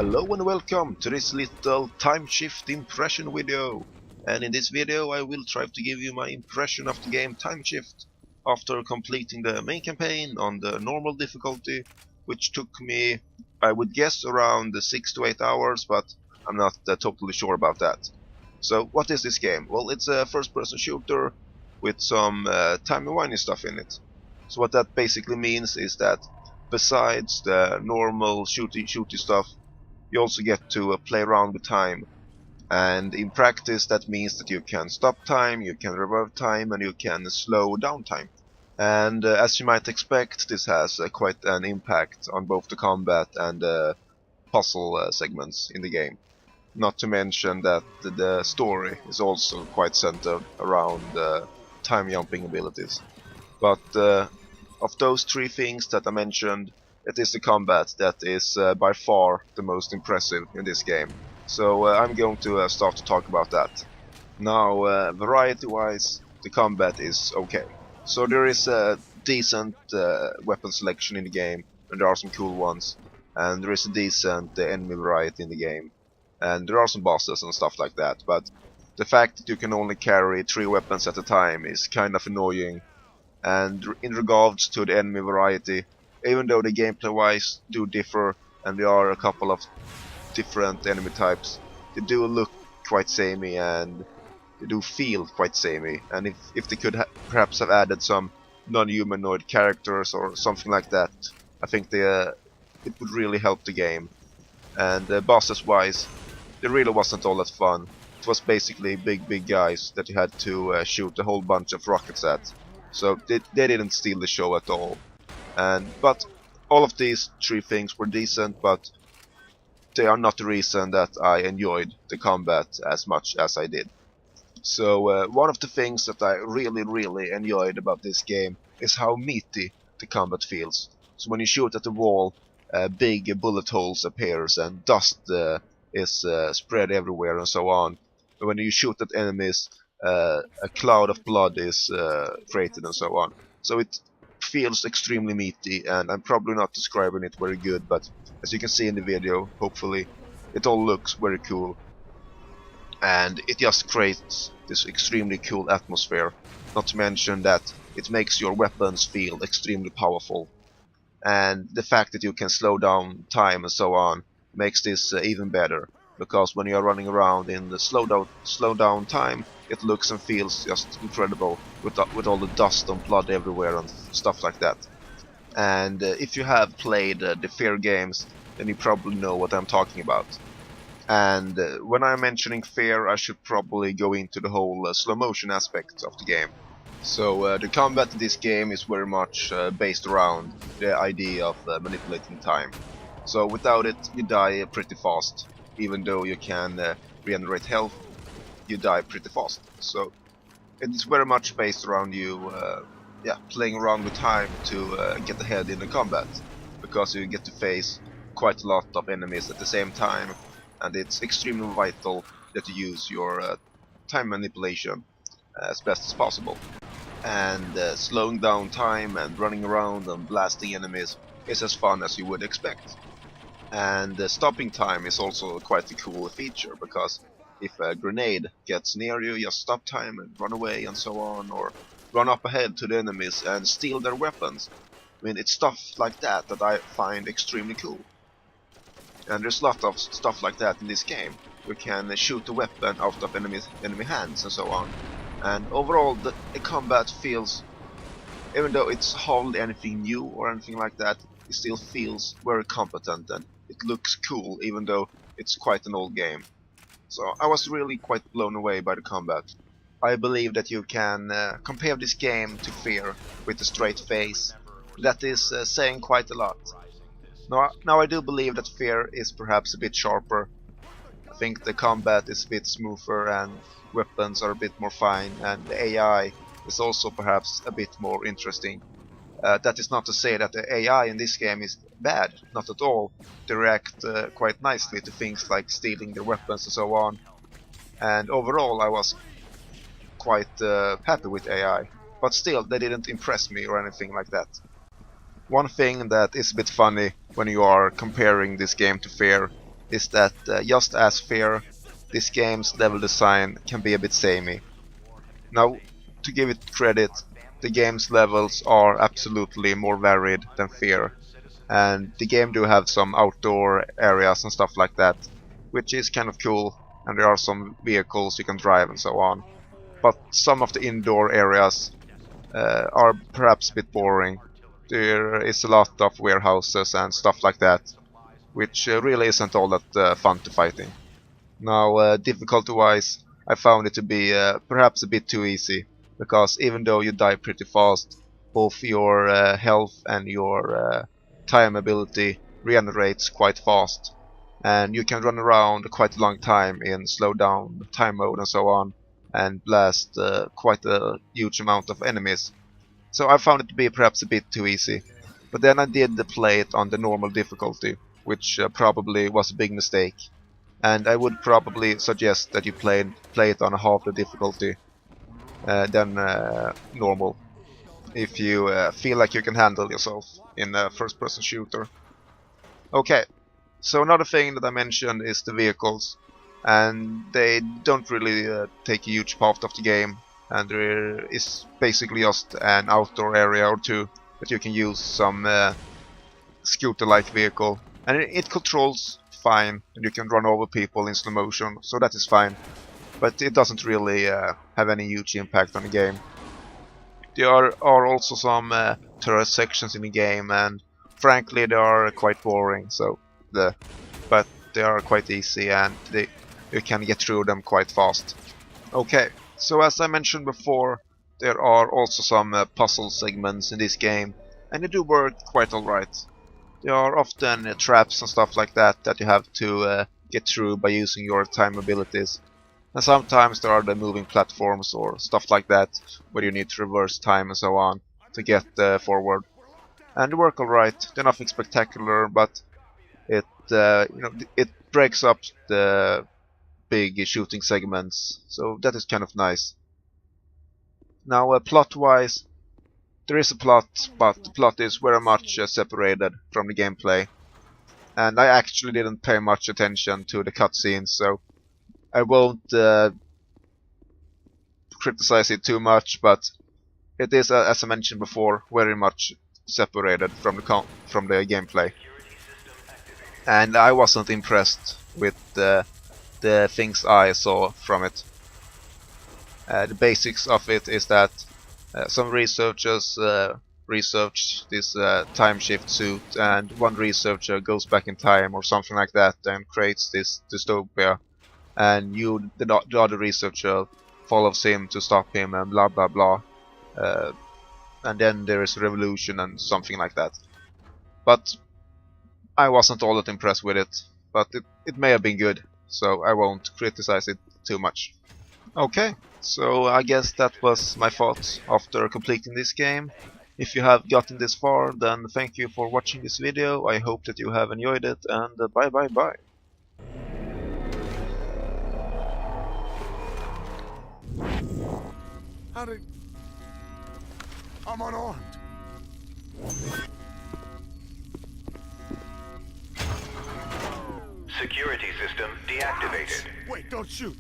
Hello and welcome to this little Timeshift impression video. And in this video I will try to give you my impression of the game Timeshift after completing the main campaign on the normal difficulty, which took me, I would guess, around 6 to 8 hours, but I'm not totally sure about that. So what is this game? Well, it's a first-person shooter with some timey-wimey stuff in it. So what that basically means is that besides the normal shooty stuff, you also get to play around with time. And in practice that means that you can stop time, you can reverse time, and you can slow down time. And as you might expect, this has quite an impact on both the combat and the puzzle segments in the game. Not to mention that the story is also quite centered around time jumping abilities. But of those three things that I mentioned, it is the combat that is by far the most impressive in this game. So I'm going to start to talk about that. Now, variety-wise, the combat is okay. So there is a decent weapon selection in the game, and there are some cool ones. And there is a decent enemy variety in the game. And there are some bosses and stuff like that, but the fact that you can only carry 3 weapons at a time is kind of annoying. And in regards to the enemy variety, even though the gameplay-wise do differ and there are a couple of different enemy types, they do look quite samey and they do feel quite samey. And if they could perhaps have added some non-humanoid characters or something like that, I think it would really help the game. And bosses-wise, it really wasn't all that fun. It was basically big guys that you had to shoot a whole bunch of rockets at. So they didn't steal the show at all. But all of these 3 things were decent, but they are not the reason that I enjoyed the combat as much as I did. So one of the things that I really enjoyed about this game is how meaty the combat feels. So when you shoot at the wall, big bullet holes appears and dust is spread everywhere and so on. But when you shoot at enemies, a cloud of blood is created and so on. So it feels extremely meaty, and I'm probably not describing it very good, but as you can see in the video, hopefully, it all looks very cool. And it just creates this extremely cool atmosphere, not to mention that it makes your weapons feel extremely powerful. And the fact that you can slow down time and so on makes this even better, because when you are running around in the slow down time, it looks and feels just incredible with all the dust and blood everywhere and stuff like that. And if you have played the Fear games, then you probably know what I'm talking about. And when I'm mentioning Fear, I should probably go into the whole slow motion aspect of the game. So the combat in this game is very much based around the idea of manipulating time. So without it, you die pretty fast. Even though you can regenerate health, you die pretty fast. So it's very much based around you playing around with time to get ahead in the combat, because you get to face quite a lot of enemies at the same time, and it's extremely vital that you use your time manipulation as best as possible. And slowing down time and running around and blasting enemies is as fun as you would expect. And stopping time is also quite a cool feature, because if a grenade gets near you, just stop time and run away and so on, or run up ahead to the enemies and steal their weapons. I mean, it's stuff like that that I find extremely cool. And there's a lot of stuff like that in this game. You can shoot a weapon out of enemy hands and so on. And overall, the combat feels, even though it's hardly anything new or anything like that, it still feels very competent, and it looks cool, even though it's quite an old game. So I was really quite blown away by the combat. I believe that you can compare this game to Fear with a straight face. That is saying quite a lot. Now I do believe that Fear is perhaps a bit sharper. I think the combat is a bit smoother and weapons are a bit more fine, and the AI is also perhaps a bit more interesting. That is not to say that the AI in this game is bad, not at all. They react quite nicely to things like stealing their weapons and so on. And overall I was quite happy with AI, but still they didn't impress me or anything like that. One thing that is a bit funny when you are comparing this game to Fear is that just as Fear, this game's level design can be a bit samey. Now, to give it credit, the game's levels are absolutely more varied than Fear, and the game do have some outdoor areas and stuff like that, which is kind of cool, and there are some vehicles you can drive and so on. But some of the indoor areas are perhaps a bit boring. There is a lot of warehouses and stuff like that, which really isn't all that fun to fight in. Now, difficulty-wise, I found it to be perhaps a bit too easy, because even though you die pretty fast, both your health and your time ability regenerates quite fast, and you can run around quite a long time in slow down time mode and so on, and blast quite a huge amount of enemies. So I found it to be perhaps a bit too easy, but then I did play it on the normal difficulty, which probably was a big mistake. And I would probably suggest that you play it on half the difficulty than normal, if you feel like you can handle yourself in a first-person shooter. Okay, so another thing that I mentioned is the vehicles, and they don't really take a huge part of the game, and there is basically just an outdoor area or two that you can use some scooter-like vehicle, and it controls fine, and you can run over people in slow motion, so that is fine, but it doesn't really have any huge impact on the game. There are also some turret sections in the game, and frankly they are quite boring, but they are quite easy, and you can get through them quite fast. Okay, so as I mentioned before, there are also some puzzle segments in this game, and they do work quite alright. There are often traps and stuff like that that you have to get through by using your time abilities. And sometimes there are the moving platforms or stuff like that, where you need to reverse time and so on to get forward. And they work alright. They're nothing spectacular, but it it breaks up the big shooting segments, so that is kind of nice. Now, plot-wise, there is a plot, but the plot is very much separated from the gameplay. And I actually didn't pay much attention to the cutscenes, so I won't criticize it too much, but it is, as I mentioned before, very much separated from the gameplay. And I wasn't impressed with the things I saw from it. The basics of it is that some researchers research this timeshift suit, and one researcher goes back in time or something like that and creates this dystopia, and the other researcher follows him to stop him and blah blah blah, and then there is a revolution and something like that. But I wasn't all that impressed with it, but it may have been good, so I won't criticize it too much. Okay, so I guess that was my thoughts after completing this game. If you have gotten this far, then thank you for watching this video. I hope that you have enjoyed it, and bye bye bye. I'm unarmed. Security system deactivated. Wait, don't shoot.